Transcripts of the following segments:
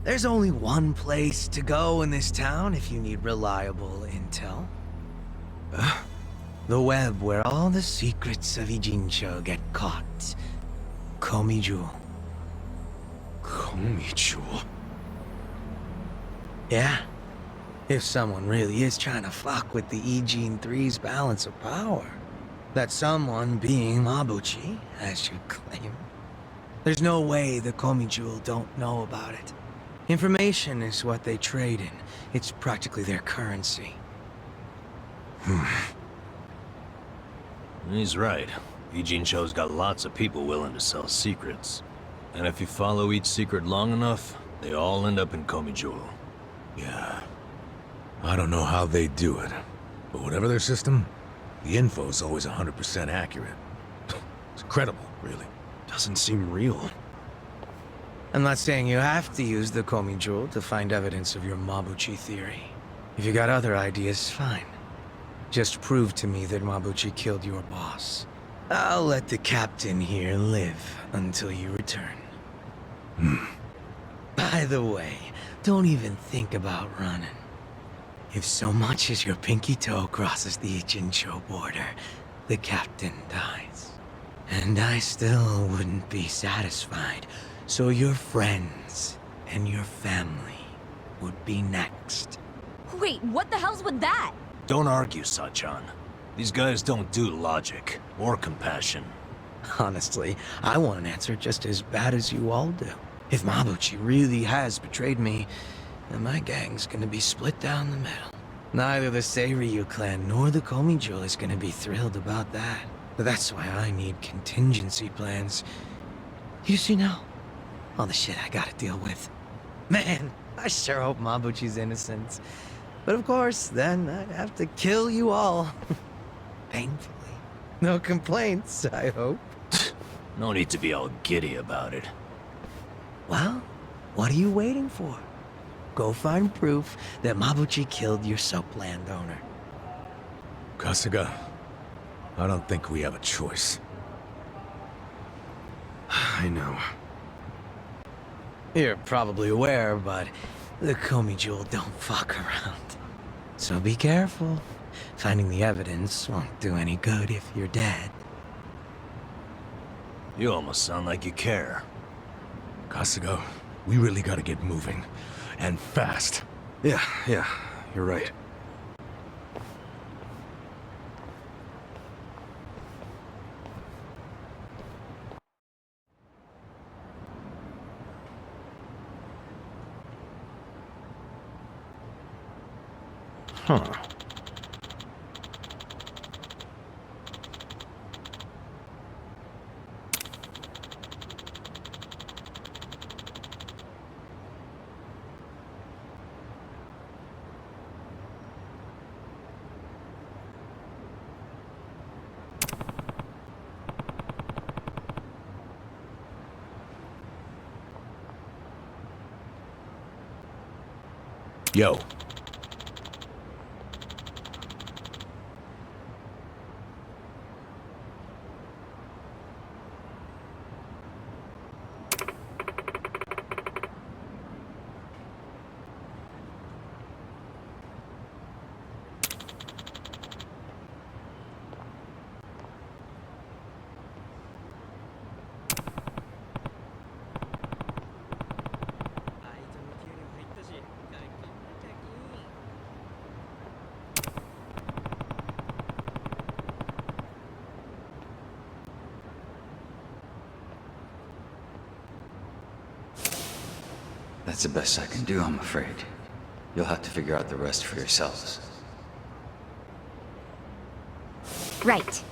There's only one place to go in this town if you need reliable intel. The web where all the secrets of Ijincho get caught. Komiju. Komiju? Yeah. If someone really is trying to fuck with the Ijin 3's balance of power. That someone being Mabuchi, as you claim. There's no way the Komiju don't know about it. Information is what they trade in. It's practically their currency. He's right. Ijincho's got lots of people willing to sell secrets. And if you follow each secret long enough, they all end up in Komiju. Yeah. I don't know how they do it, but whatever their system, the info's always 100% accurate. It's incredible, really. Doesn't seem real. I'm not saying you have to use the Komiju to find evidence of your Mabuchi theory. If you got other ideas, fine. Just prove to me that Mabuchi killed your boss. I'll let the captain here live until you return. By the way, don't even think about running. If so much as your pinky toe crosses the Ijincho border, the captain dies. And I still wouldn't be satisfied, so your friends and your family would be next. Wait, what the hell's with that? Don't argue, Sachan. These guys don't do logic or compassion. Honestly, I want an answer just as bad as you all do. If Mabuchi really has betrayed me, then my gang's gonna be split down the middle. Neither the Seiryu clan nor the Komiju is gonna be thrilled about that. But that's why I need contingency plans. You see now? All the shit I gotta deal with. Man, I sure hope Mabuchi's innocent. But of course, then I'd have to kill you all. Painfully. No complaints, I hope. No need to be all giddy about it. Well, what are you waiting for? Go find proof that Mabuchi killed your soap landowner. Kasuga, I don't think we have a choice. I know. You're probably aware, but the Komiju don't fuck around. So be careful. Finding the evidence won't do any good if you're dead. You almost sound like you care. Kasuga, we really gotta get moving. And fast. Yeah, you're right. Huh. Yo. That's the best I can do, I'm afraid. You'll have to figure out the rest for yourselves. Right.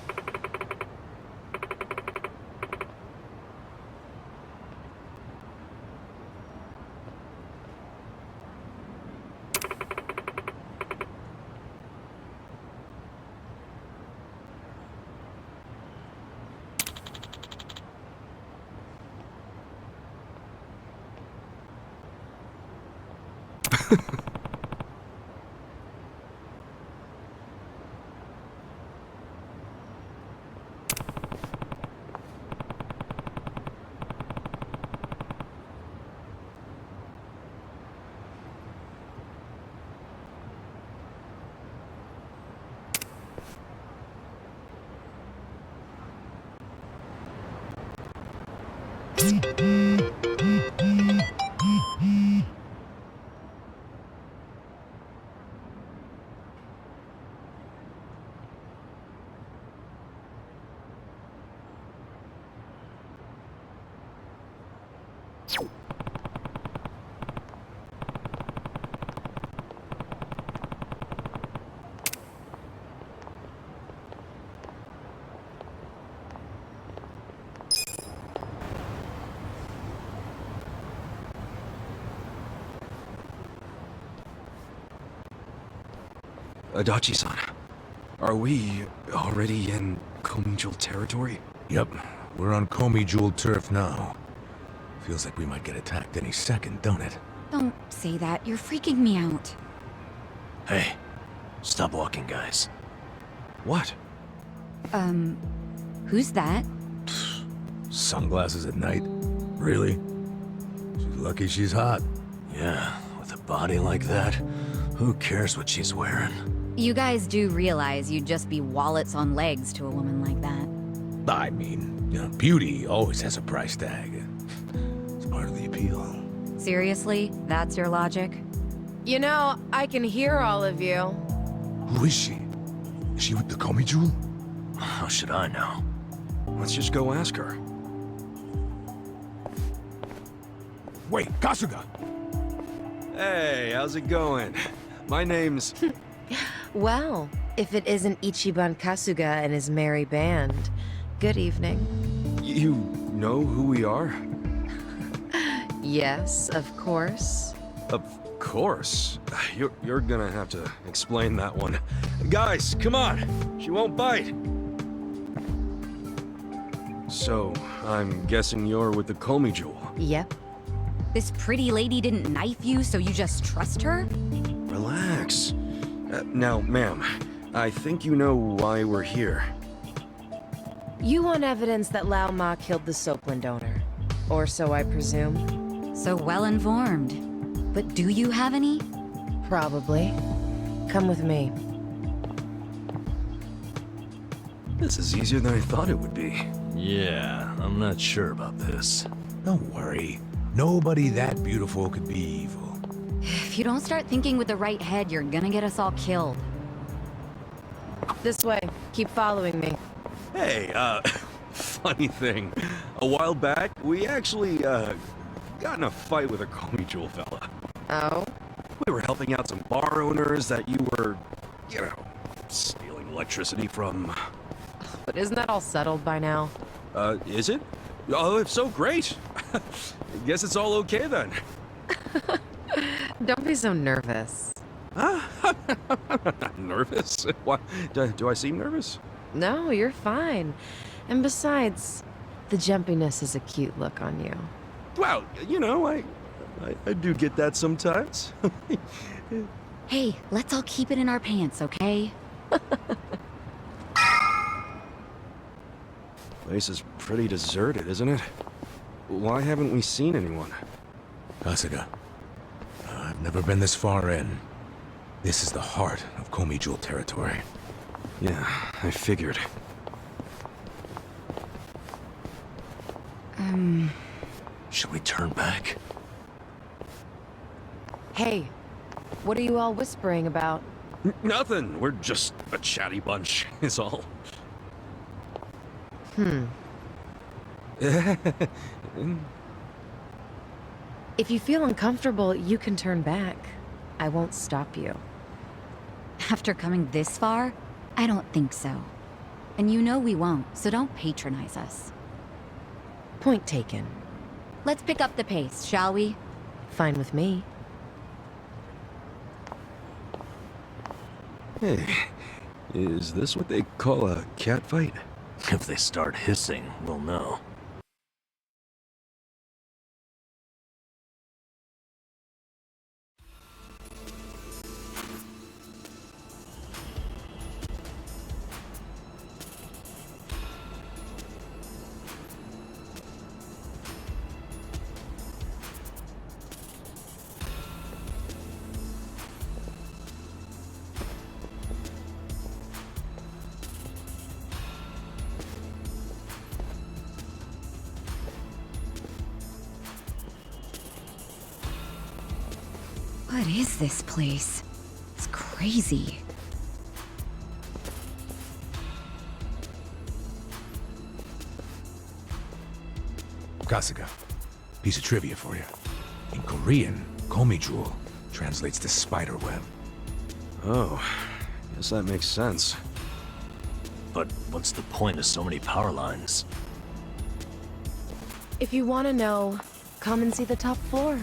Adachi-san, are we already in Komijul territory? Yep, we're on Komi Jewel turf now. Feels like we might get attacked any second, don't it? Don't say that. You're freaking me out. Hey, stop walking, guys. What? Who's that? Sunglasses at night? Really? She's lucky she's hot. Yeah, with a body like that, who cares what she's wearing? You guys do realize you'd just be wallets on legs to a woman like that. I mean, beauty always has a price tag. It's part of the appeal. Seriously? That's your logic? You know, I can hear all of you. Who is she? Is she with the Komi Jewel? How should I know? Let's just go ask her. Wait, Kasuga! Hey, how's it going? My name's... Well, if it isn't Ichiban Kasuga and his merry band, good evening. You know who we are? Yes, of course. Of course. You're gonna have to explain that one. Guys, come on! She won't bite! So, I'm guessing you're with the Komi Jewel. Yep. This pretty lady didn't knife you, so you just trust her? Relax. Now, ma'am, I think you know why we're here. You want evidence that Lao Ma killed the Soapland owner. Or so I presume. So well informed. But do you have any? Probably. Come with me. This is easier than I thought it would be. Yeah, I'm not sure about this. Don't worry. Nobody that beautiful could be evil. If you don't start thinking with the right head, you're gonna get us all killed. This way. Keep following me. Hey, funny thing. A while back, we actually, got in a fight with a Komi Jewel fella. Oh? We were helping out some bar owners that you were, stealing electricity from. But isn't that all settled by now? Is it? Oh, if so, great. Guess it's all okay then. Don't be so nervous. I'm not nervous. Why? Do I seem nervous? No, you're fine. And besides, the jumpiness is a cute look on you. Well, I do get that sometimes. Hey, let's all keep it in our pants, okay? Place is pretty deserted, isn't it? Why haven't we seen anyone? Kasuga, I've never been this far in. This is the heart of Komi Jewel territory. Yeah, I figured. Should we turn back? Hey, what are you all whispering about? Nothing. We're just a chatty bunch, is all. If you feel uncomfortable, you can turn back. I won't stop you. After coming this far, I don't think so. And you know we won't, so don't patronize us. Point taken. Let's pick up the pace, shall we? Fine with me. Hey, is this what they call a cat fight? If they start hissing, we'll know. What is this place? It's crazy. Kasuga, piece of trivia for you. In Korean, Komijul translates to spider web. Oh, guess that makes sense. But what's the point of so many power lines? If you want to know, come and see the top floor.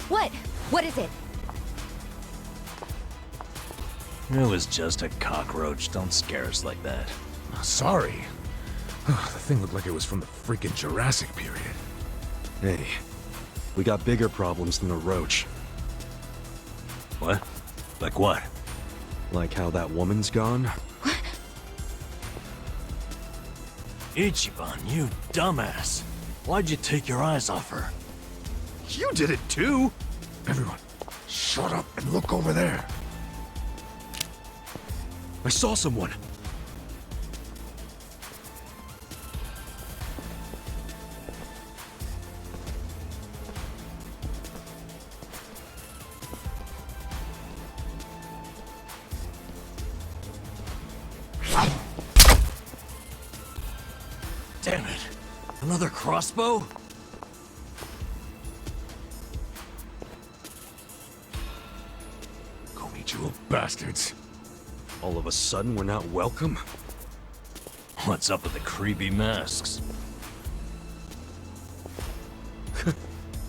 What? What is it? It was just a cockroach. Don't scare us like that. Sorry. The thing looked like it was from the freaking Jurassic period. Hey, we got bigger problems than a roach. What? Like what? Like how that woman's gone? Ichiban, you dumbass. Why'd you take your eyes off her? You did it too! Everyone, shut up and look over there. I saw someone. Damn it. Another crossbow? Komijul bastards. All of a sudden, we're not welcome? What's up with the creepy masks?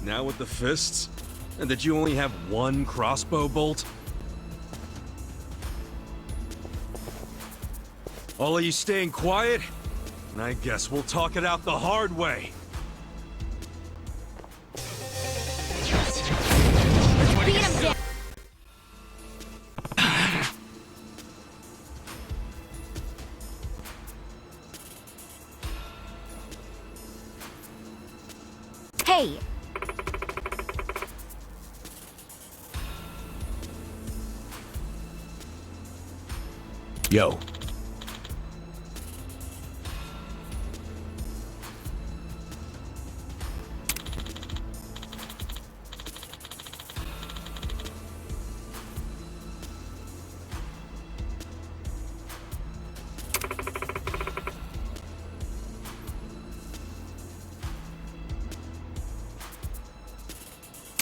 Now with the fists? And that you only have one crossbow bolt? All of you staying quiet? And I guess we'll talk it out the hard way. Beat him down! Hey! Yo.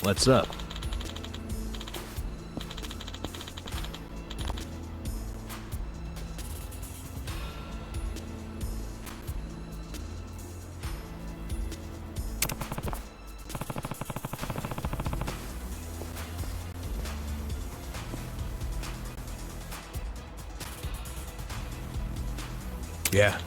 What's up? Yeah.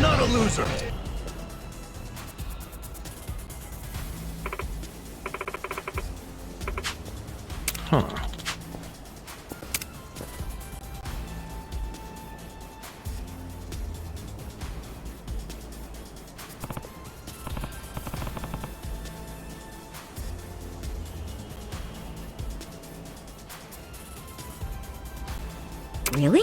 Not a loser! Huh. Really?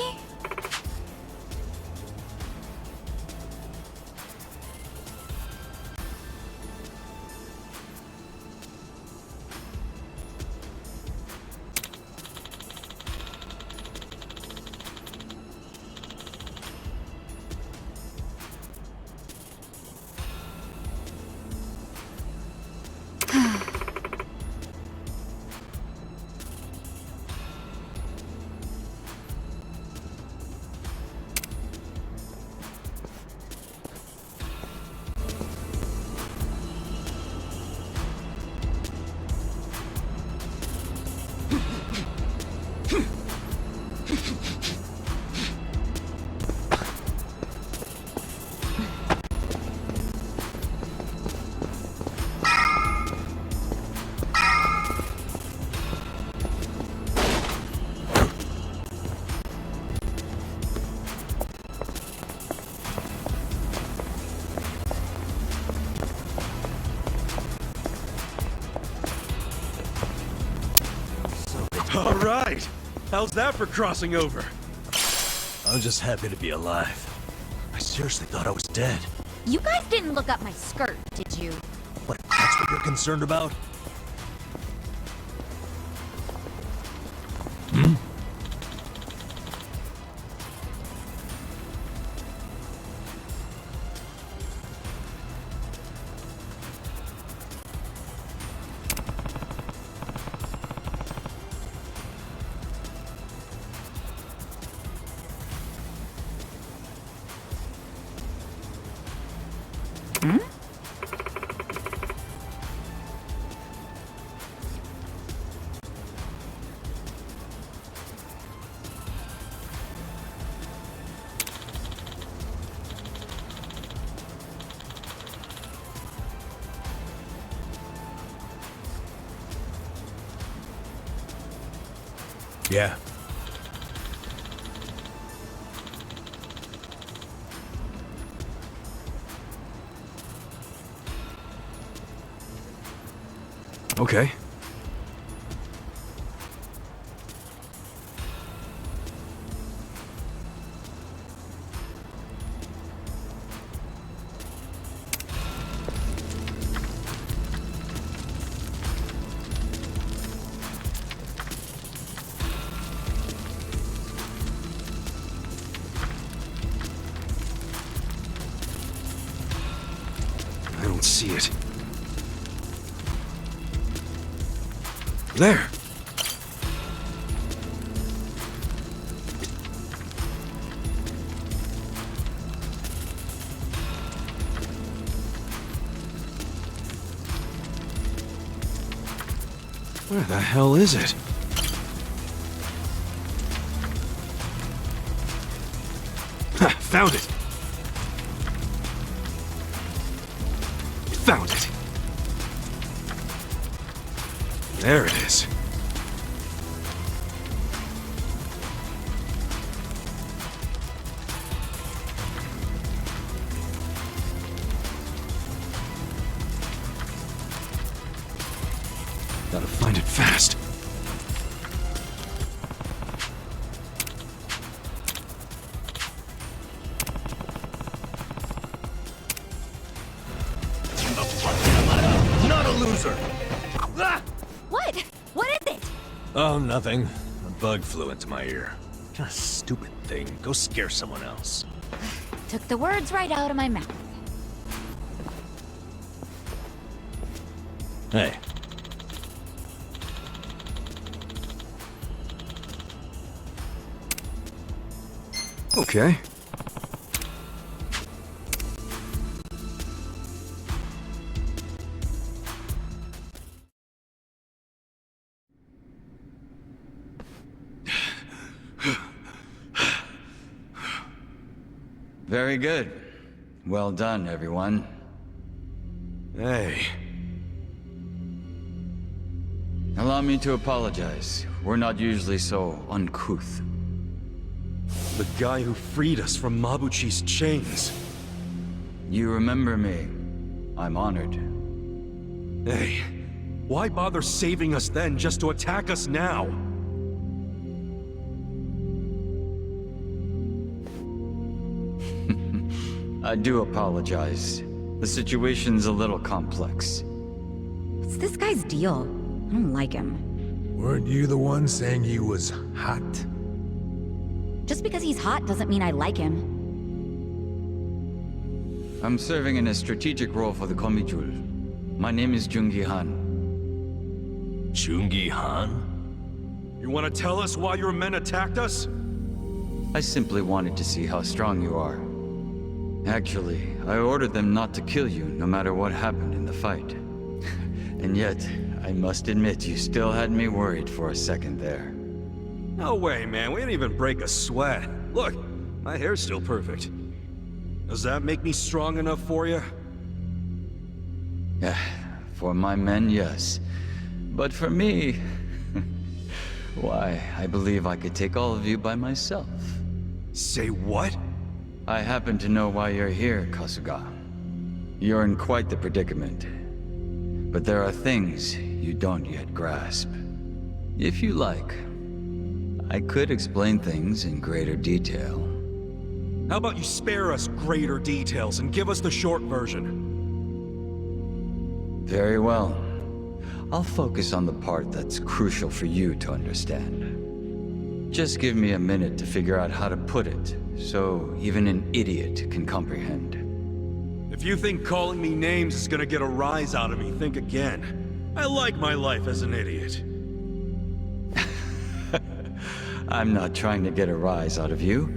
How's that for crossing over? I'm just happy to be alive. I seriously thought I was dead. You guys didn't look up my skirt, did you? What, that's what you're concerned about? Yeah. Okay. I don't see it. There! Where the hell is it? Ha! Found it! Found it! There it is. Gotta find it fast. Not a loser! Ah! What? What is it? Oh, nothing. A bug flew into my ear. What a stupid thing. Go scare someone else. Took the words right out of my mouth. Hey. Okay. Very good. Well done, everyone. Hey. Allow me to apologize. We're not usually so uncouth. The guy who freed us from Mabuchi's chains. You remember me. I'm honored. Hey, why bother saving us then just to attack us now? I do apologize. The situation's a little complex. What's this guy's deal? I don't like him. Weren't you the one saying he was hot? Just because he's hot doesn't mean I like him. I'm serving in a strategic role for the Komijul. My name is Jungi Han. Jungi Han? You want to tell us why your men attacked us? I simply wanted to see how strong you are. Actually, I ordered them not to kill you no matter what happened in the fight. And yet, I must admit you still had me worried for a second there. No way, man. We didn't even break a sweat. Look, my hair's still perfect. Does that make me strong enough for you? Yeah, for my men, yes. But for me... why, I believe I could take all of you by myself. Say what? I happen to know why you're here, Kasuga. You're in quite the predicament. But there are things you don't yet grasp. If you like, I could explain things in greater detail. How about you spare us greater details and give us the short version? Very well. I'll focus on the part that's crucial for you to understand. Just give me a minute to figure out how to put it, so even an idiot can comprehend. If you think calling me names is gonna get a rise out of me, think again. I like my life as an idiot. I'm not trying to get a rise out of you.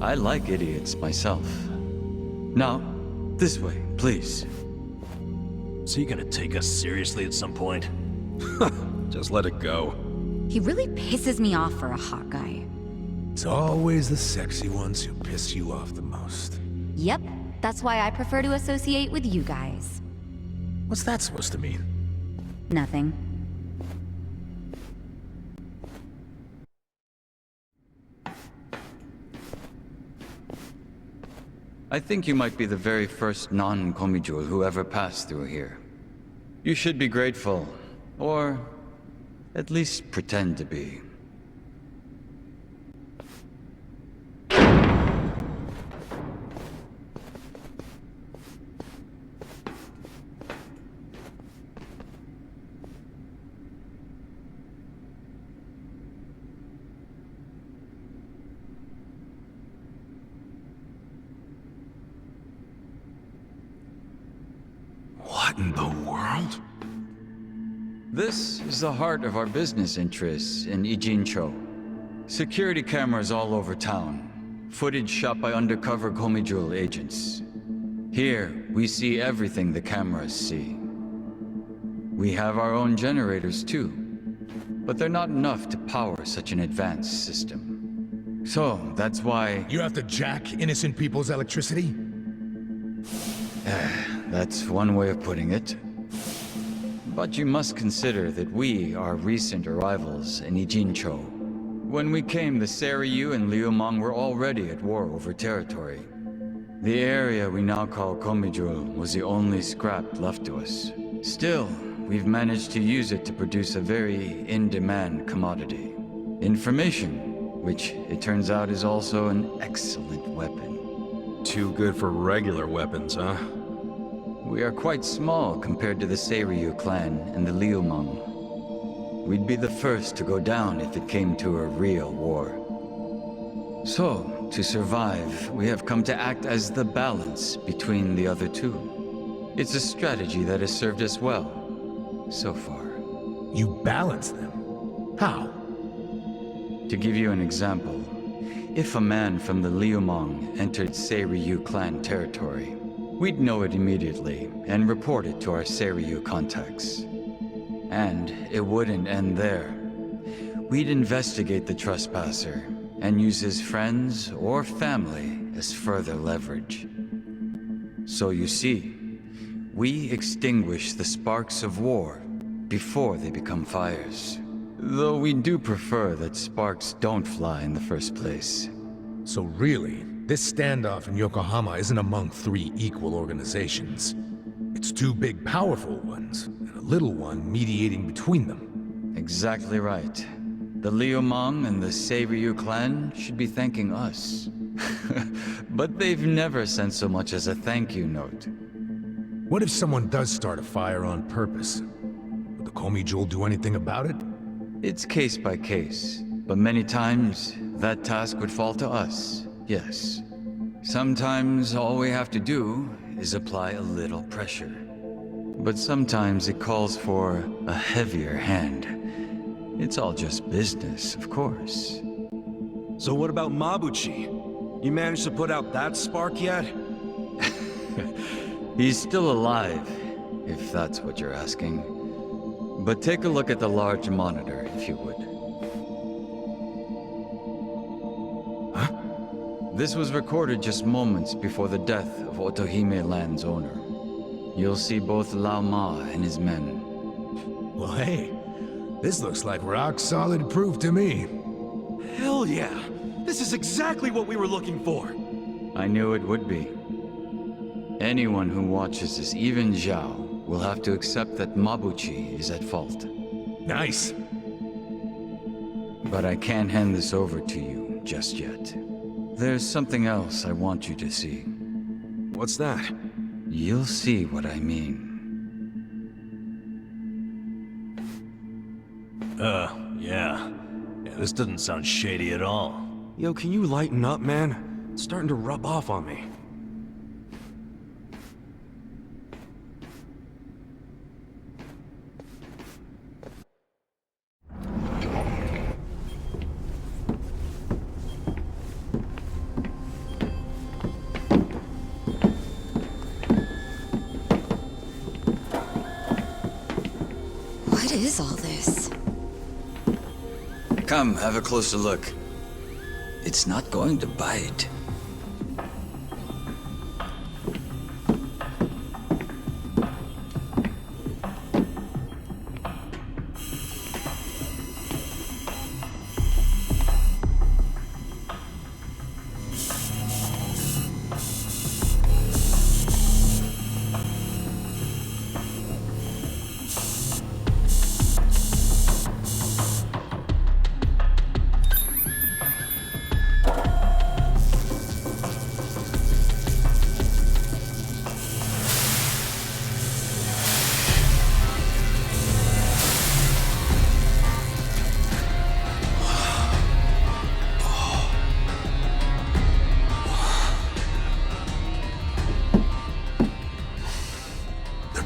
I like idiots myself. Now, this way, please. So you gonna take us seriously at some point? Just let it go. He really pisses me off for a hot guy. It's always the sexy ones who piss you off the most. Yep, that's why I prefer to associate with you guys. What's that supposed to mean? Nothing. I think you might be the very first non-Komijul who ever passed through here. You should be grateful, or at least pretend to be. What in the world? This is the heart of our business interests in Ijincho. Security cameras all over town. Footage shot by undercover Komijul agents. Here, we see everything the cameras see. We have our own generators too, but they're not enough to power such an advanced system. So, that's why... You have to jack innocent people's electricity? That's one way of putting it. But you must consider that we are recent arrivals in Ijincho. When we came, the Seiryu and Liumang were already at war over territory. The area we now call Komijul was the only scrap left to us. Still, we've managed to use it to produce a very in-demand commodity. Information, which it turns out is also an excellent weapon. Too good for regular weapons, huh? We are quite small compared to the Seiryu clan and the Liumang. We'd be the first to go down if it came to a real war. So, to survive, we have come to act as the balance between the other two. It's a strategy that has served us well, so far. You balance them? How? To give you an example, if a man from the Liumang entered Seiryu clan territory, we'd know it immediately and report it to our Seiryu contacts. And it wouldn't end there. We'd investigate the trespasser and use his friends or family as further leverage. So you see, we extinguish the sparks of war before they become fires. Though we do prefer that sparks don't fly in the first place. So really, this standoff in Yokohama isn't among three equal organizations. It's two big, powerful ones, and a little one mediating between them. Exactly right. The Liumang and the Seiryu clan should be thanking us. But they've never sent so much as a thank you note. What if someone does start a fire on purpose? Would the Komijul do anything about it? It's case by case, but many times that task would fall to us, yes. Sometimes all we have to do is apply a little pressure. But sometimes it calls for a heavier hand. It's all just business, of course. So what about Mabuchi? You managed to put out that spark yet? He's still alive, if that's what you're asking. But take a look at the large monitor, if you would. Huh? This was recorded just moments before the death of Otohime Land's owner. You'll see both Lao Ma and his men. Well, hey, this looks like rock-solid proof to me. Hell yeah! This is exactly what we were looking for! I knew it would be. Anyone who watches this, even Zhao, will have to accept that Mabuchi is at fault. Nice. But I can't hand this over to you just yet. There's something else I want you to see. What's that? You'll see what I mean. Yeah. Yeah, this doesn't sound shady at all. Yo, can you lighten up, man? It's starting to rub off on me. What is all this? Come, have a closer look. It's not going to bite.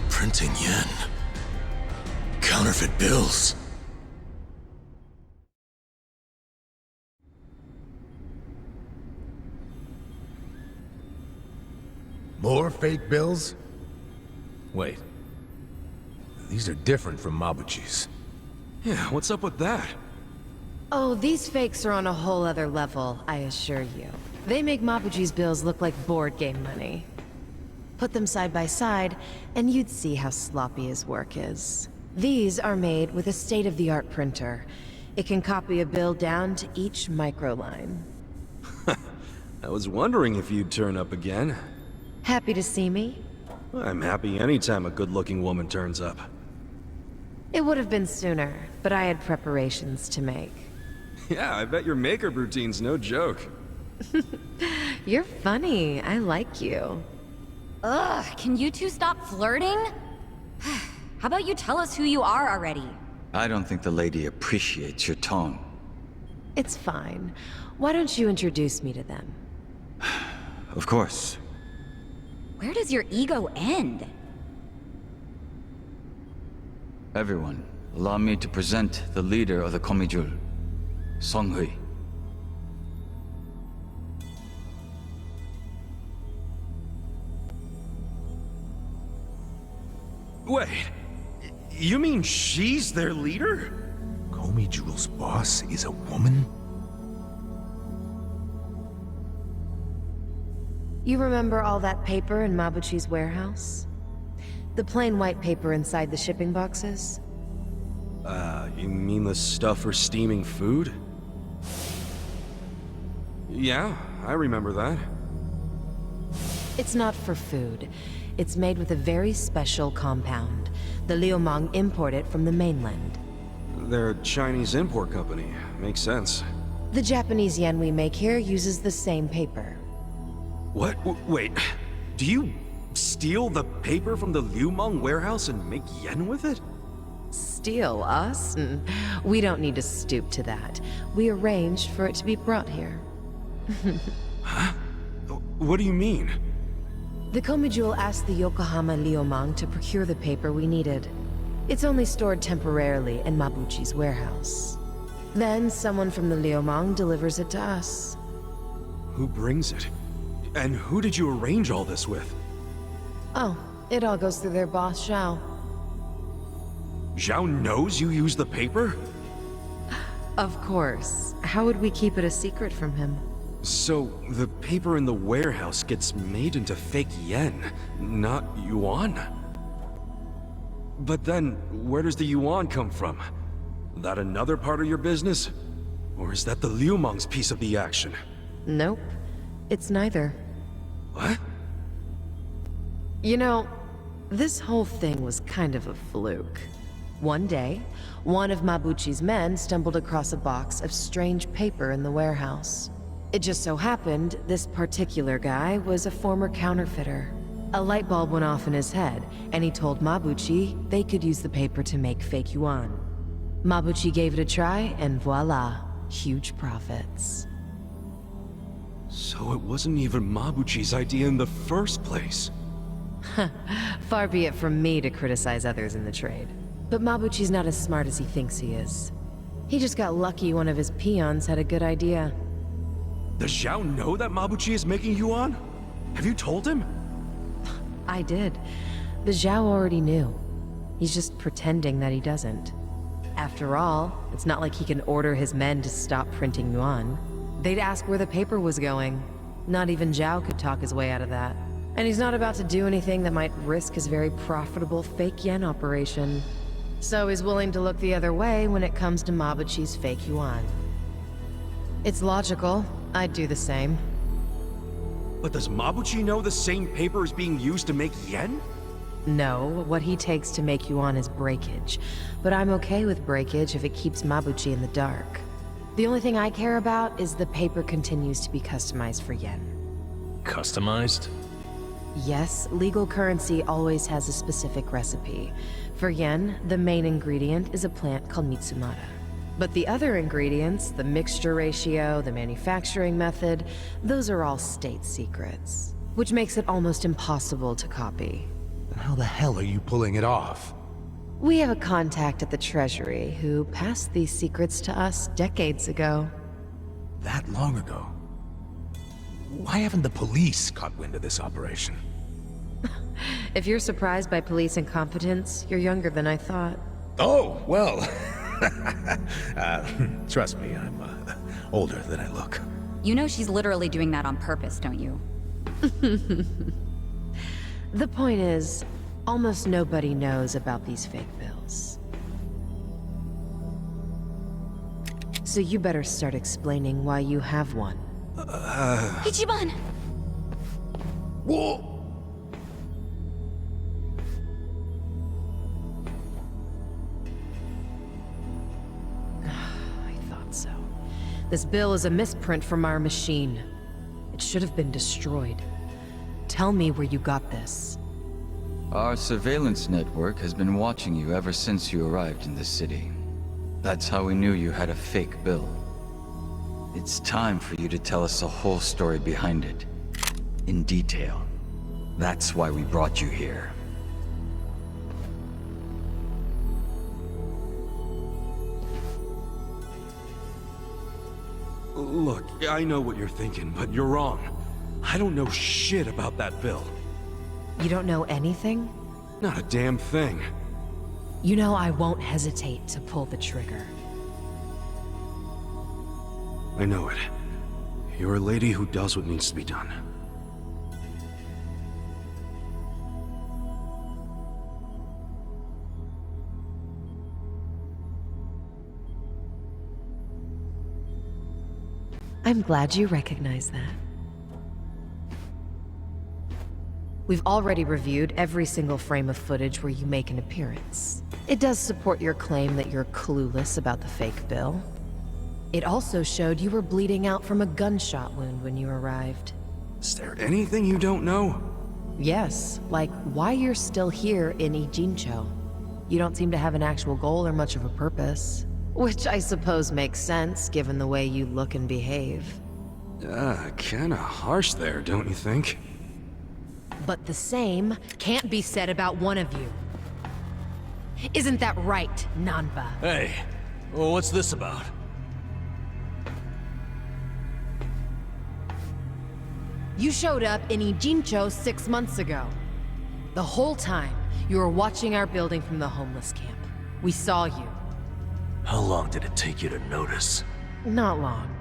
Printing yen. Counterfeit bills. More fake bills? Wait. These are different from Mabuchi's. Yeah, what's up with that? Oh, these fakes are on a whole other level, I assure you. They make Mabuchi's bills look like board game money. Put them side by side, and you'd see how sloppy his work is. These are made with a state-of-the-art printer. It can copy a bill down to each microline. I was wondering if you'd turn up again. Happy to see me? I'm happy anytime a good-looking woman turns up. It would have been sooner, but I had preparations to make. Yeah, I bet your makeup routine's no joke. You're funny. I like you. Ugh, can you two stop flirting? How about you tell us who you are already? I don't think the lady appreciates your tone. It's fine. Why don't you introduce me to them? Of course. Where does your ego end? Everyone, allow me to present the leader of the Komijul, Songhui. Wait, you mean she's their leader? Komijul's boss is a woman? You remember all that paper in Mabuchi's warehouse? The plain white paper inside the shipping boxes? You mean the stuff for steaming food? Yeah, I remember that. It's not for food. It's made with a very special compound. The Liumang import it from the mainland. They're a Chinese import company. Makes sense. The Japanese yen we make here uses the same paper. What? Wait, do you steal the paper from the Liumang warehouse and make yen with it? Steal us? We don't need to stoop to that. We arranged for it to be brought here. Huh? What do you mean? The Komijul asked the Yokohama Liumang to procure the paper we needed. It's only stored temporarily in Mabuchi's warehouse. Then someone from the Liumang delivers it to us. Who brings it? And who did you arrange all this with? Oh, it all goes through their boss, Zhao. Zhao knows you use the paper? Of course. How would we keep it a secret from him? So, the paper in the warehouse gets made into fake yen, not yuan? But then, where does the yuan come from? That another part of your business? Or is that the Liumang's piece of the action? Nope. It's neither. What? You know, this whole thing was kind of a fluke. One day, one of Mabuchi's men stumbled across a box of strange paper in the warehouse. It just so happened this particular guy was a former counterfeiter. A light bulb went off in his head, and he told Mabuchi they could use the paper to make fake yuan. Mabuchi gave it a try, and voila, huge profits. So it wasn't even Mabuchi's idea in the first place. Far be it from me to criticize others in the trade. But Mabuchi's not as smart as he thinks he is. He just got lucky one of his peons had a good idea. Does Zhao know that Mabuchi is making yuan? Have you told him? I did. But Zhao already knew. He's just pretending that he doesn't. After all, it's not like he can order his men to stop printing yuan. They'd ask where the paper was going. Not even Zhao could talk his way out of that. And he's not about to do anything that might risk his very profitable fake yen operation. So he's willing to look the other way when it comes to Mabuchi's fake yuan. It's logical. I'd do the same. But does Mabuchi know the same paper is being used to make yen? No, what he takes to make yuan is breakage. But I'm okay with breakage if it keeps Mabuchi in the dark. The only thing I care about is the paper continues to be customized for yen. Customized? Yes, legal currency always has a specific recipe. For yen, the main ingredient is a plant called Mitsumara. But the other ingredients, the mixture ratio, the manufacturing method, those are all state secrets. Which makes it almost impossible to copy. Then how the hell are you pulling it off? We have a contact at the Treasury who passed these secrets to us decades ago. That long ago? Why haven't the police caught wind of this operation? If you're surprised by police incompetence, you're younger than I thought. Oh, well. Trust me, I'm older than I look. You know she's literally doing that on purpose, don't you? The point is, almost nobody knows about these fake bills. So you better start explaining why you have one. Ichiban! Whoa! I thought so. This bill is a misprint from our machine. It should have been destroyed. Tell me where you got this. Our surveillance network has been watching you ever since you arrived in the city. That's how we knew you had a fake bill. It's time for you to tell us the whole story behind it. In detail. That's why we brought you here. Look, I know what you're thinking, but you're wrong. I don't know shit about that bill. You don't know anything? Not a damn thing. You know I won't hesitate to pull the trigger. I know it. You're a lady who does what needs to be done. I'm glad you recognize that. We've already reviewed every single frame of footage where you make an appearance. It does support your claim that you're clueless about the fake bill. It also showed you were bleeding out from a gunshot wound when you arrived. Is there anything you don't know? Yes, like why you're still here in Ijincho. You don't seem to have an actual goal or much of a purpose. Which I suppose makes sense, given the way you look and behave. Kinda harsh there, don't you think? But the same can't be said about one of you. Isn't that right, Nanba? Hey, well, what's this about? You showed up in Ijincho 6 months ago. The whole time, you were watching our building from the homeless camp. We saw you. How long did it take you to notice? Not long.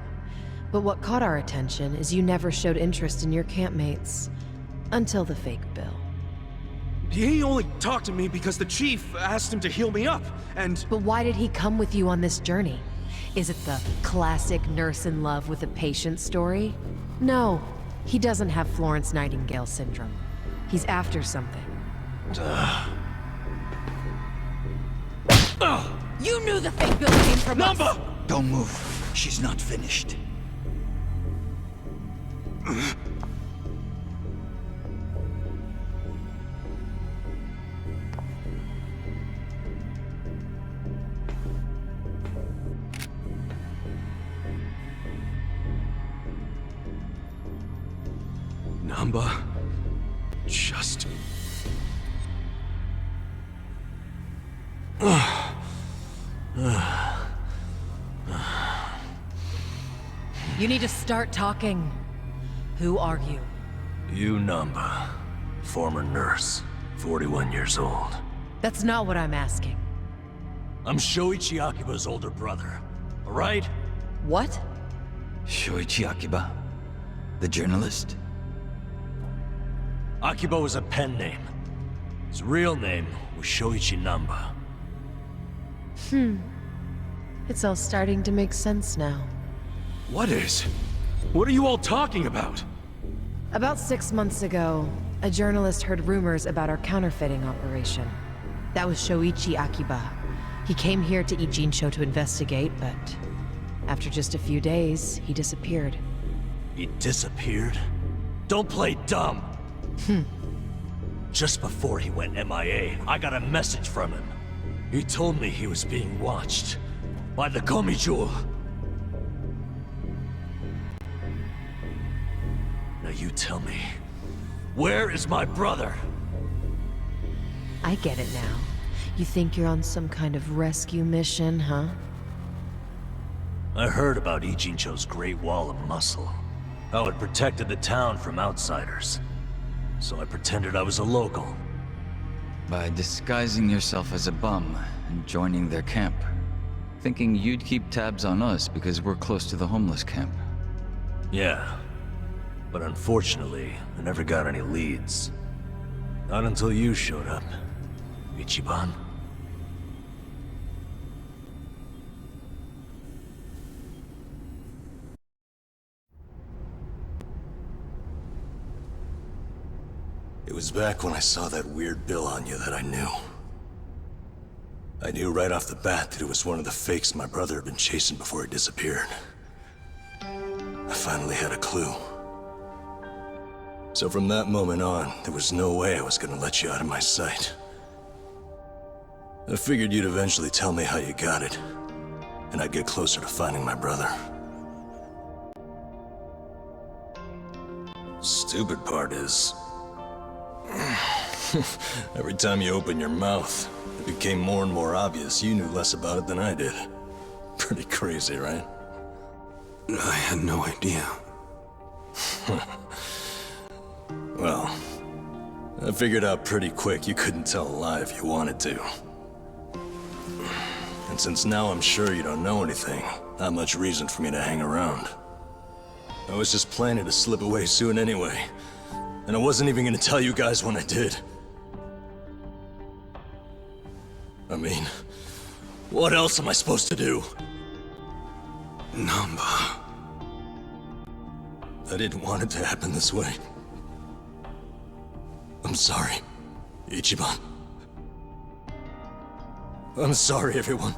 But what caught our attention is you never showed interest in your campmates. Until the fake bill. He only talked to me because the chief asked him to heal me up, and... But why did he come with you on this journey? Is it the classic nurse in love with a patient story? No, he doesn't have Florence Nightingale syndrome. He's after something. You knew the fake build came from us! Don't move. She's not finished. Namba... just... You need to start talking. Who are you? You Namba. Former nurse. 41 years old. That's not what I'm asking. I'm Shoichi Akiba's older brother. Alright? What? Shoichi Akiba? The journalist? Akiba was a pen name. His real name was Shoichi Namba. It's all starting to make sense now. What is? What are you all talking about? About 6 months ago, a journalist heard rumors about our counterfeiting operation. That was Shoichi Akiba. He came here to Ijincho to investigate, but after just a few days, he disappeared. He disappeared? Don't play dumb! Just before he went MIA, I got a message from him. He told me he was being watched by the Komijul. Now you tell me, where is my brother? I get it now. You think you're on some kind of rescue mission, huh? I heard about Ijincho's Great Wall of Muscle. How it protected the town from outsiders. So I pretended I was a local. By disguising yourself as a bum and joining their camp. Thinking you'd keep tabs on us because we're close to the homeless camp. Yeah. But unfortunately, I never got any leads. Not until you showed up, Ichiban. It was back when I saw that weird bill on you that I knew. I knew right off the bat that it was one of the fakes my brother had been chasing before he disappeared. I finally had a clue. So from that moment on, there was no way I was gonna let you out of my sight. I figured you'd eventually tell me how you got it, and I'd get closer to finding my brother. Stupid part is... every time you open your mouth, it became more and more obvious you knew less about it than I did. Pretty crazy, right? I had no idea. Well, I figured out pretty quick you couldn't tell a lie if you wanted to. And since now I'm sure you don't know anything, not much reason for me to hang around. I was just planning to slip away soon anyway. And I wasn't even gonna tell you guys when I did. I mean, what else am I supposed to do? Namba... I didn't want it to happen this way. I'm sorry, Ichiban. I'm sorry, everyone.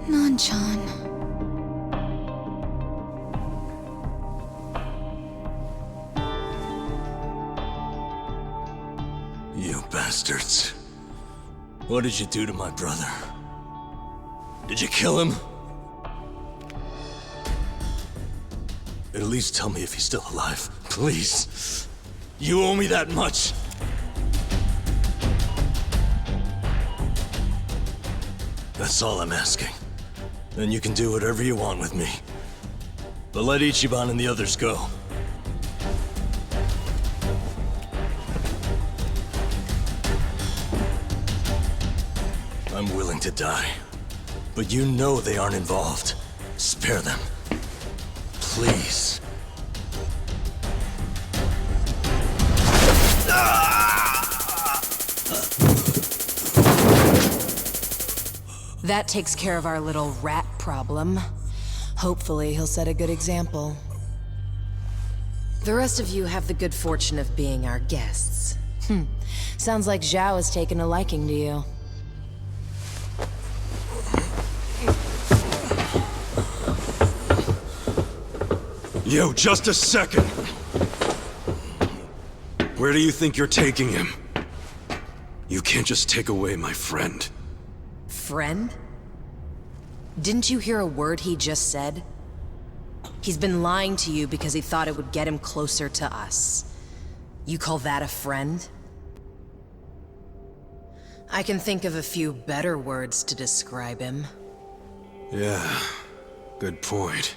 Nanchan. You bastards. What did you do to my brother? Did you kill him? At least tell me if he's still alive, please. You owe me that much. That's all I'm asking. Then you can do whatever you want with me. But let Ichiban and the others go. I'm willing to die. But you know they aren't involved. Spare them. Please. That takes care of our little rat problem. Hopefully, he'll set a good example. The rest of you have the good fortune of being our guests. Sounds like Zhao has taken a liking to you. Yo, just a second! Where do you think you're taking him? You can't just take away my friend. Friend? Didn't you hear a word he just said? He's been lying to you because he thought it would get him closer to us. You call that a friend? I can think of a few better words to describe him. Yeah, good point.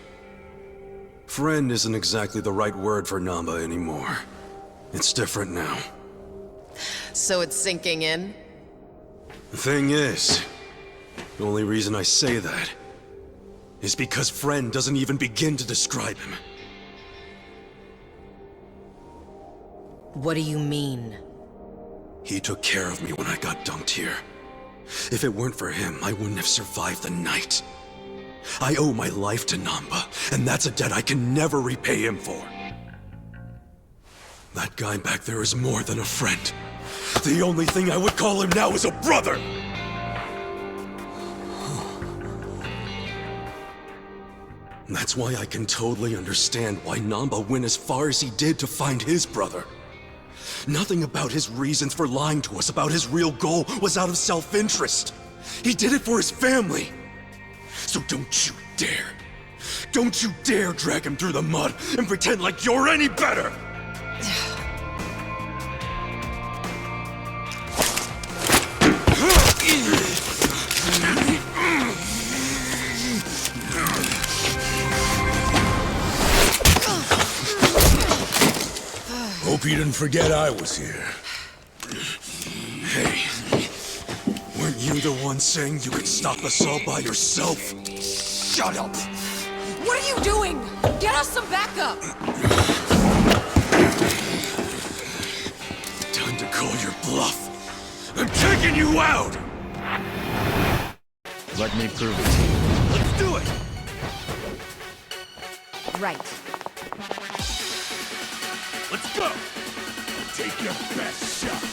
Friend isn't exactly the right word for Namba anymore. It's different now. So it's sinking in? The thing is, the only reason I say that is because friend doesn't even begin to describe him. What do you mean? He took care of me when I got dumped here. If it weren't for him, I wouldn't have survived the night. I owe my life to Namba, and that's a debt I can never repay him for. That guy back there is more than a friend. The only thing I would call him now is a brother! That's why I can totally understand why Namba went as far as he did to find his brother. Nothing about his reasons for lying to us about his real goal was out of self-interest. He did it for his family. So don't you dare drag him through the mud and pretend like you're any better! Hope you didn't forget I was here. Hey, weren't you the one saying you could stop us all by yourself? Shut up! What are you doing? Get us some backup! Time to call your bluff. I'm taking you out! Let me prove it to you. Let's do it! Right. Let's go! Take your best shot.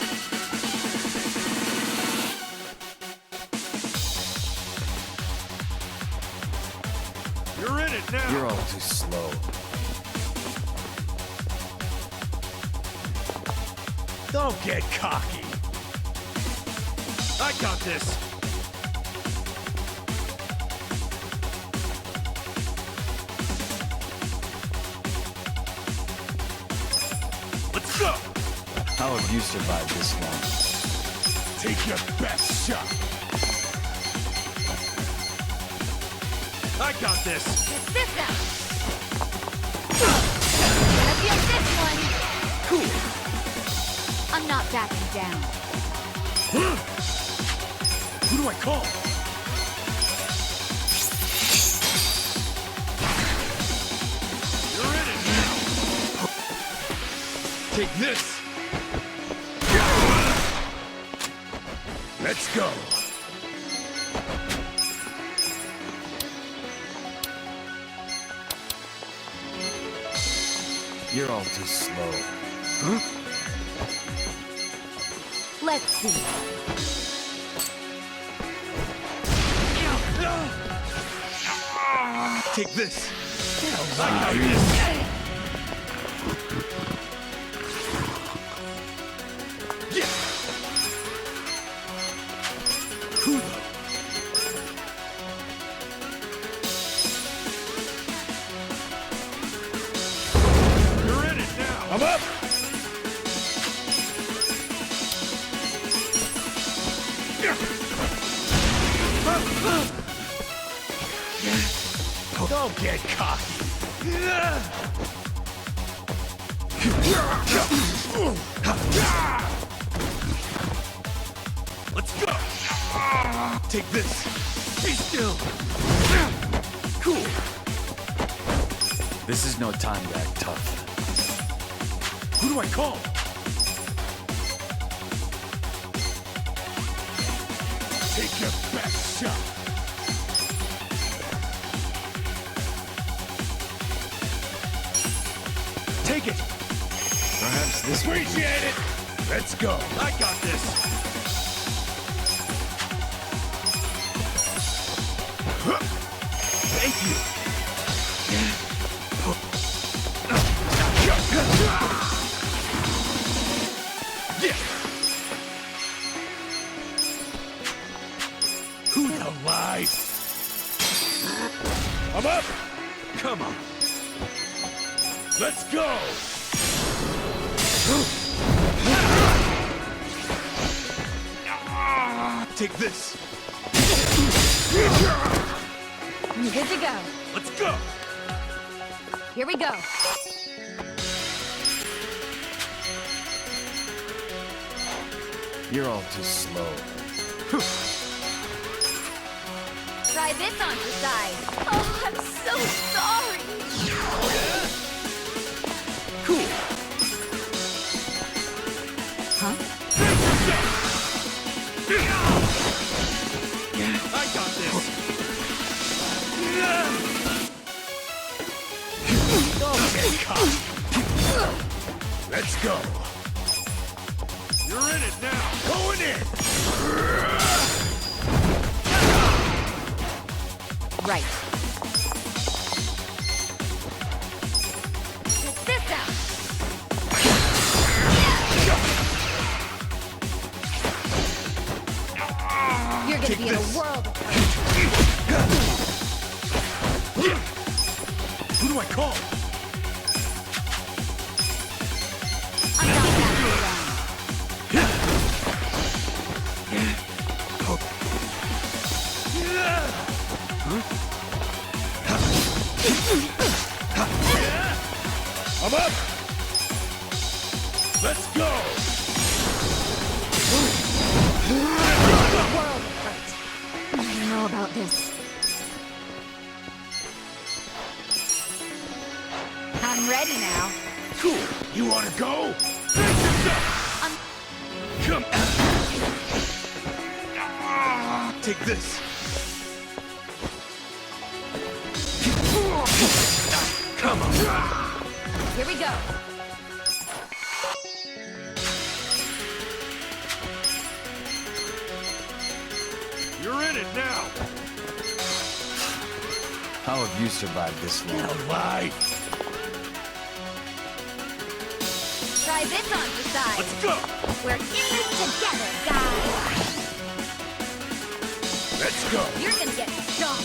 You're in it now. You're all too slow. Don't get cocky. I got this. Let's go. How have you survived this long? Take your best shot. I got this. This out. Gonna feel this one. Cool. I'm not backing down. Who do I call? You're in it now. Take this. Let's go. You're all too slow. Let's see. Take this. I got this. You're in it now. I'm up. Don't get cocky. Let's go. Take this. Be still. Cool. This is no time to act tough. Who do I call? Take your best shot. Take it. Perhaps this Appreciate it. Let's go. I got this. Thank you. Who the life? I'm up. Come on. Let's go. Take this. Good to go. Let's go. Here we go. You're all too slow. Try this on the side. Oh, I'm so sorry. Cool. Huh? I got this. Let's go. You're in it now. Going in. Right. Check this out. You're gonna be in a world of hurt. Who do I call? I'm not that around. I'm up. Let's go. World of hurt. I don't know about this. I'm ready now. Cool. You want to go? Come. Take this. Come on. Here we go. You're in it now. How have you survived this long? Life. Try this on the side. Let's go. We're in this together, guys. Let's go. You're gonna get stung.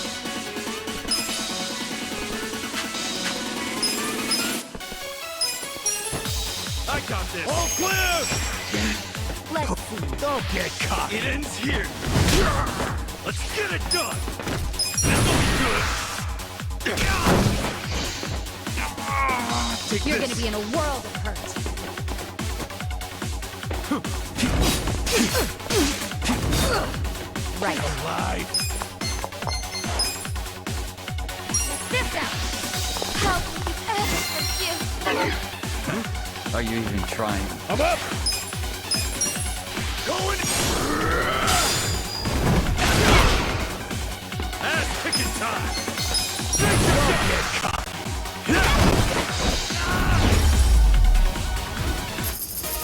I got this. All clear. Let's see. Don't get caught. It ends here. Let's get it done. This'll be good. Take You're this. gonna be in a world of hurt. Right. Life. This out. How can you ever forgive? Are you even trying? I'm up. Going. Ass kicking time. Don't get caught.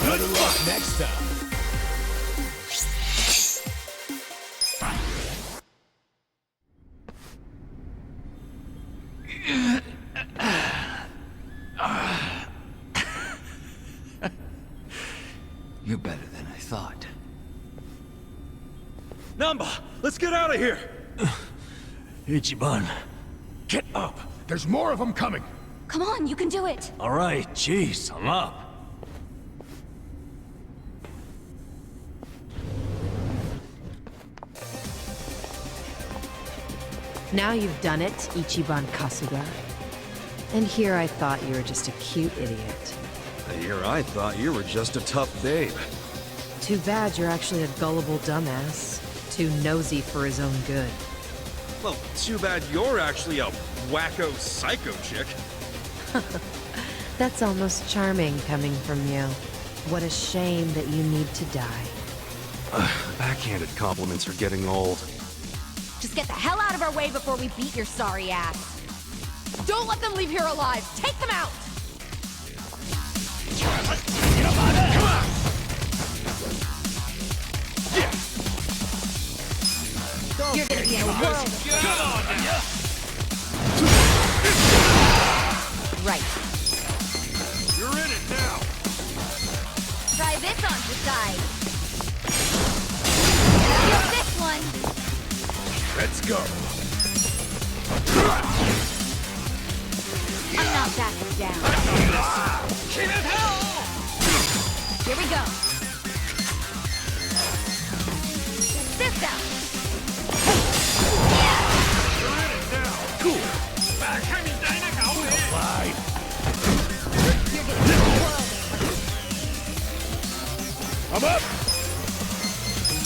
Better luck next time. You're better than I thought. Namba, let's get out of here. Ichiban, get up. There's more of them coming. Come on, you can do it. All right, jeez, I'm up. Now you've done it, Ichiban Kasuga. And here I thought you were just a cute idiot. Here I thought you were just a tough babe. Too bad you're actually a gullible dumbass. Too nosy for his own good. Well, too bad you're actually a wacko psycho chick. That's almost charming coming from you. What a shame that you need to die. Backhanded compliments are getting old. Just get the hell out of our way before we beat your sorry ass. Don't let them leave here alive. Take them out. Come on. You're gonna be in a whirl. Right. You're in it now. Try this on the side. Feel this one. Let's go. I'm not backing down. Here we go. This out. You're getting a whirl. I'm up.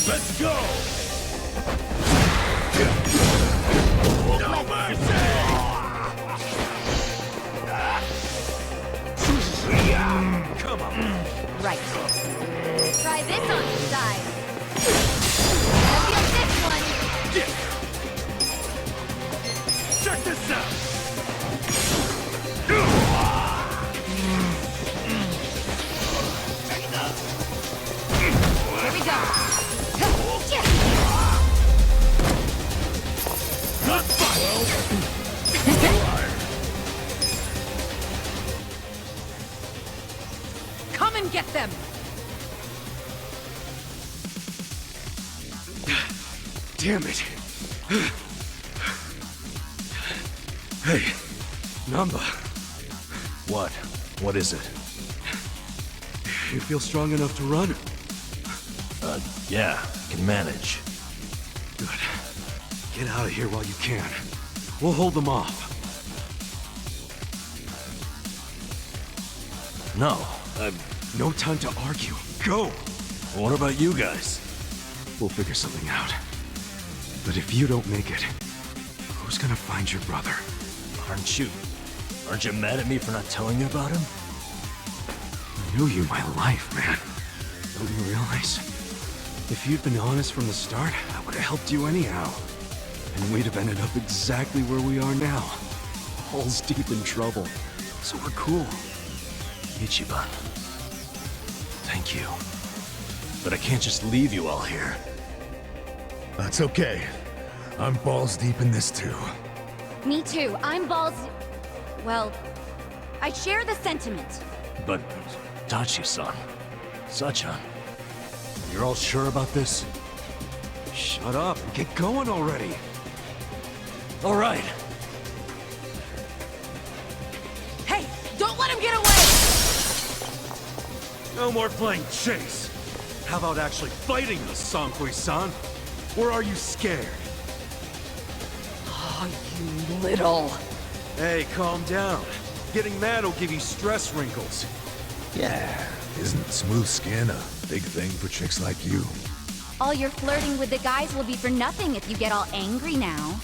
Let's go. No mercy. Come on. Right. Try this on the side. Now feel this one. Check this out. Here we go. Not fire. Come and get them! Damn it. Hey, Namba. What? What is it? You feel strong enough to run? Yeah, can manage. Good. Get out of here while you can. We'll hold them off. No, No time to argue. Go! what about you guys? We'll figure something out. But if you don't make it, who's gonna find your brother? Aren't you mad at me for not telling you about him? I knew you my life, man. Don't you realize? If you'd been honest from the start, I would have helped you anyhow. And we'd have ended up exactly where we are now. All's deep in trouble. So we're cool. Ichiban. Thank you. But I can't just leave you all here. That's okay. I'm balls deep in this too. Me too. I'm balls... Well, I share the sentiment. But, Tachi-san, Sachan, you're all sure about this? Shut up and get going already. All right. Hey, don't let him get away! No more playing chase. How about actually fighting us, Sankui-san? Or are you scared? Oh, you little... Hey, calm down. Getting mad will give you stress wrinkles. Yeah. Isn't smooth skin a big thing for chicks like you? All your flirting with the guys will be for nothing if you get all angry now.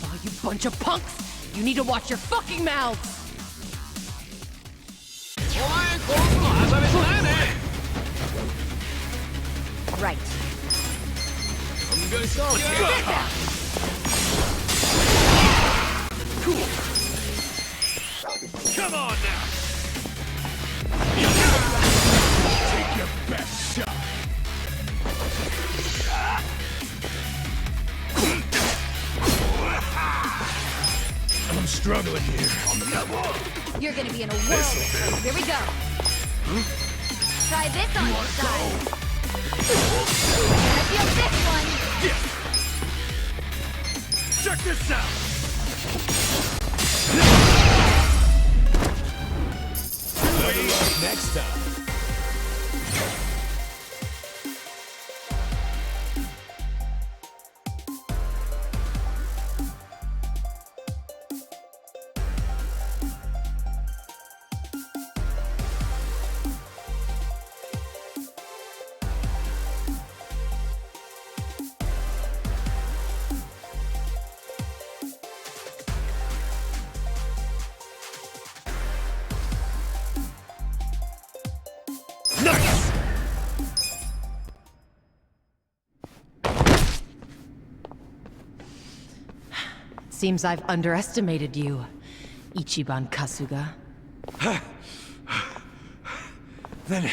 Oh, you bunch of punks! You need to watch your fucking mouths! Right. Sit down! Come on now. Take your best shot. I'm struggling here. You're gonna be in a whirl. Here we go. Try this on the side. I feel this one. Check this out. Better luck next time. Nice. Seems I've underestimated you, Ichiban Kasuga. Then,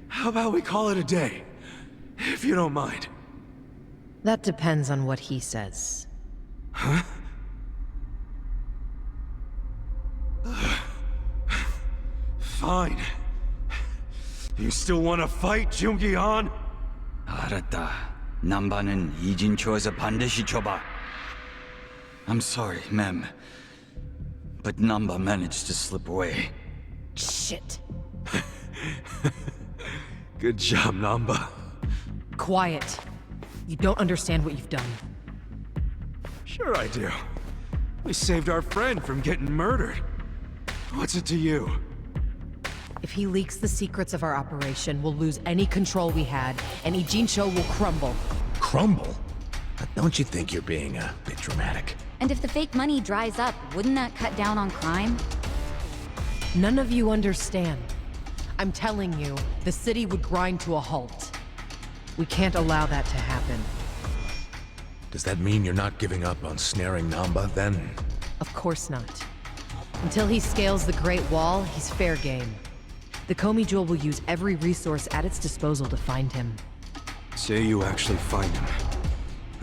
how about we call it a day? if you don't mind. That depends on what he says. Huh? Fine. You still want to fight, Jungi-Han? 알았다. 남바는 이진초에서 반드시 줘봐. I'm sorry, ma'am. But Namba managed to slip away. Shit. Good job, Namba. Quiet. You don't understand what you've done. Sure I do. We saved our friend from getting murdered. What's it to you? If he leaks the secrets of our operation, we'll lose any control we had, and Ijincho will crumble. Crumble? Don't you think you're being a bit dramatic? And if the fake money dries up, wouldn't that cut down on crime? None of you understand. I'm telling you, the city would grind to a halt. We can't allow that to happen. Does that mean you're not giving up on snaring Namba, then? Of course not. Until he scales the Great Wall, he's fair game. The Komi Jewel will use every resource at its disposal to find him. Say you actually find him.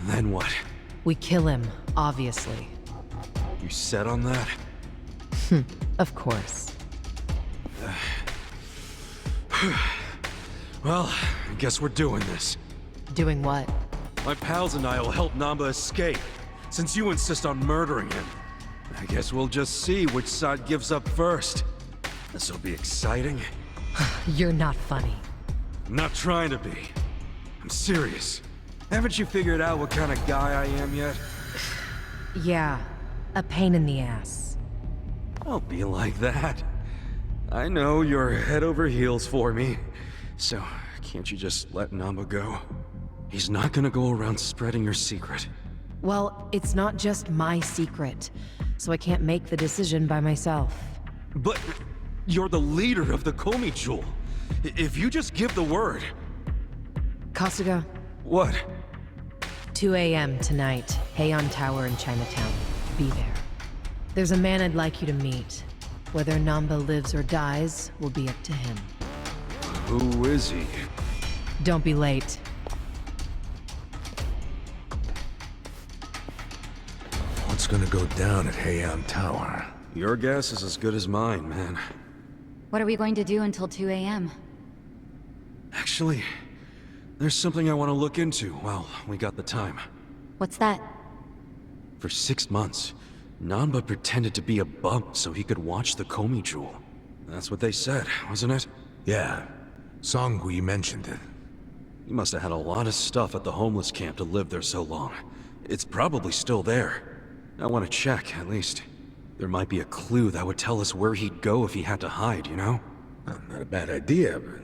Then what? We kill him, obviously. You set on that? Of course. Well, I guess we're doing this. Doing what? My pals and I will help Namba escape, since you insist on murdering him. I guess we'll just see which side gives up first. This'll be exciting. You're not funny. I'm not trying to be. I'm serious. Haven't you figured out what kind of guy I am yet? Yeah, a pain in the ass. Don't be like that. I know you're head over heels for me. So, can't you just let Namba go? He's not gonna go around spreading your secret. Well, it's not just my secret, so I can't make the decision by myself. But you're the leader of the Komi Jewel. If you just give the word... Kasuga, What? 2 a.m. tonight, Heian Tower in Chinatown. Be there. There's a man I'd like you to meet. Whether Namba lives or dies will be up to him. Who is he? Don't be late. What's gonna go down at Heian Tower? Your guess is as good as mine, man. What are we going to do until 2 a.m.? Actually, there's something I want to look into while we got the time. What's that? For 6 months, Namba pretended to be a bum so he could watch the Komi Jewel. That's what they said, wasn't it? Yeah. Songhui mentioned it. He must have had a lot of stuff at the homeless camp to live there so long. It's probably still there. I want to check, at least. There might be a clue that would tell us where he'd go if he had to hide, you know? Not a bad idea, but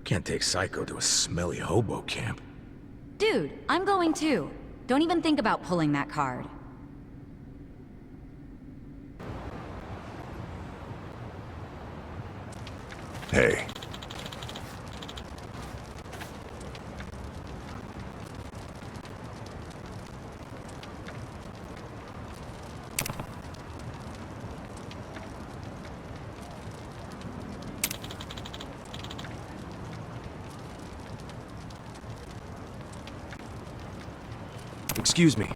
can't take Psycho to a smelly hobo camp. Dude, I'm going too. Don't even think about pulling that card. Hey. Excuse me.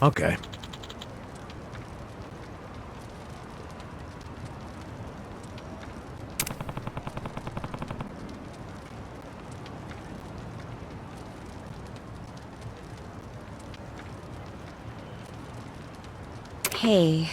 Okay. Hey.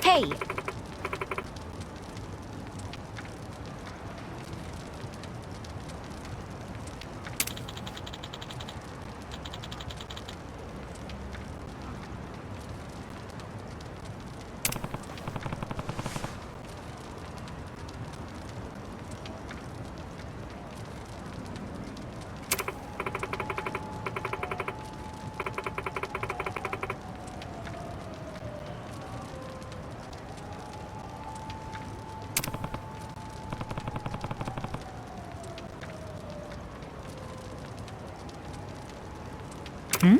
Hey! Hmm?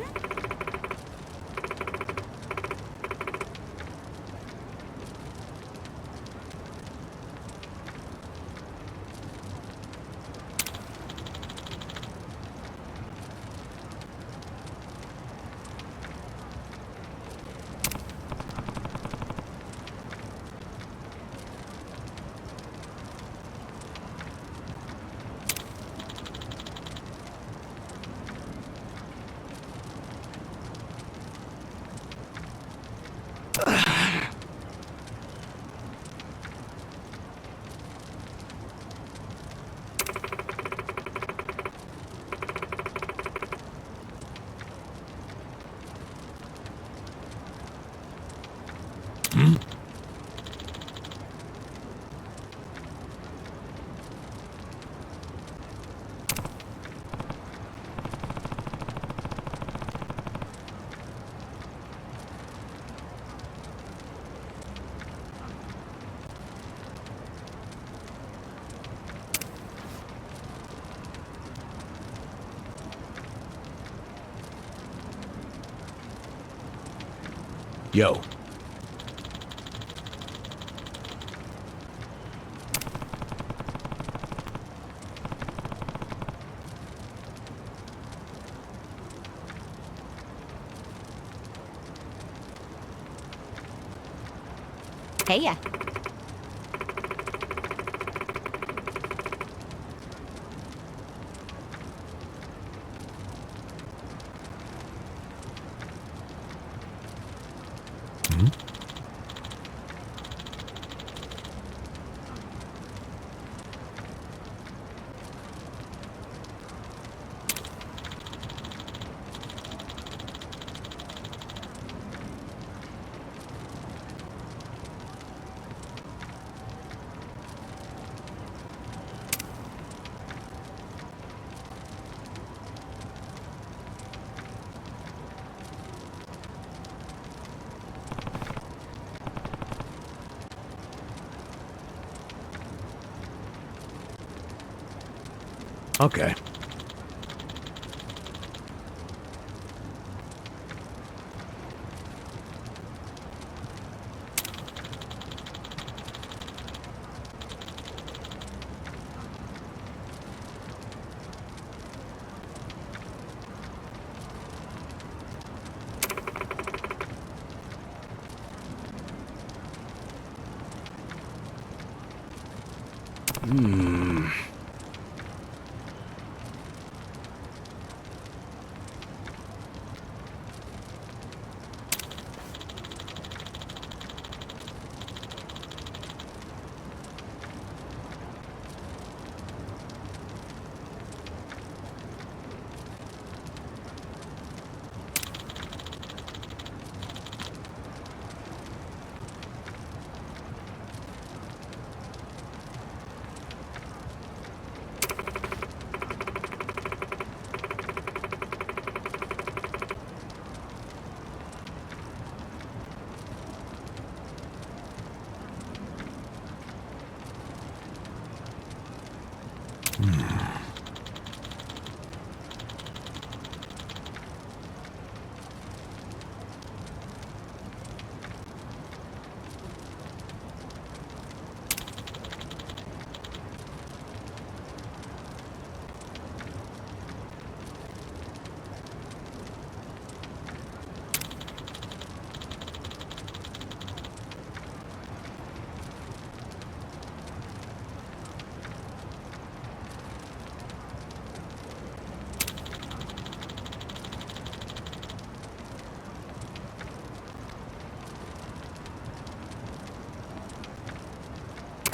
Yo. Hey ya. Okay.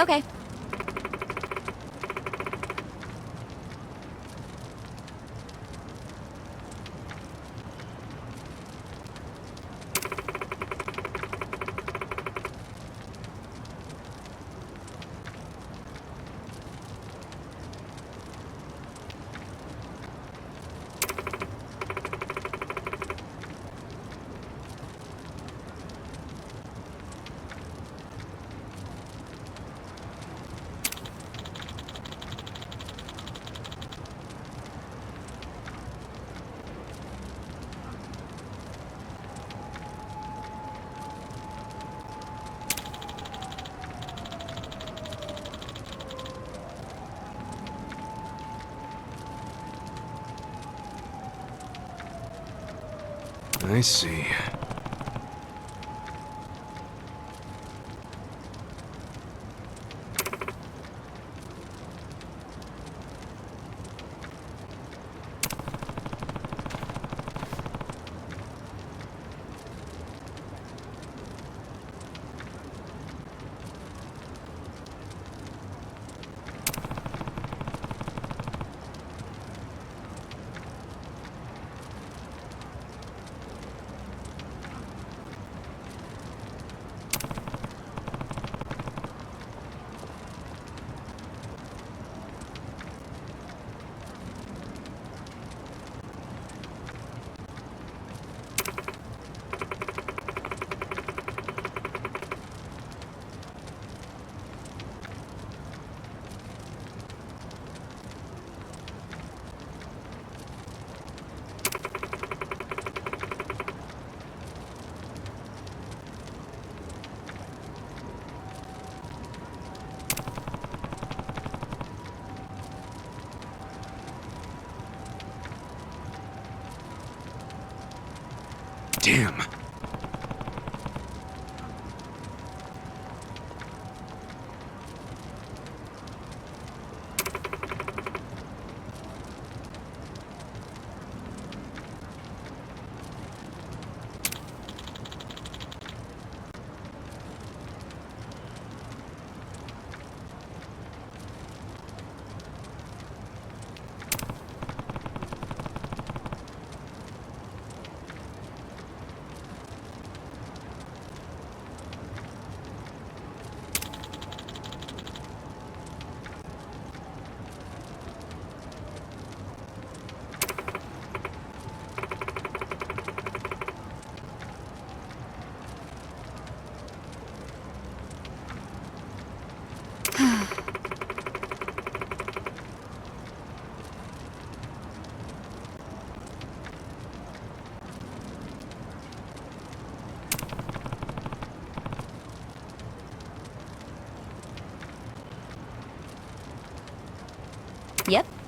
Okay. I see. Damn. Yep.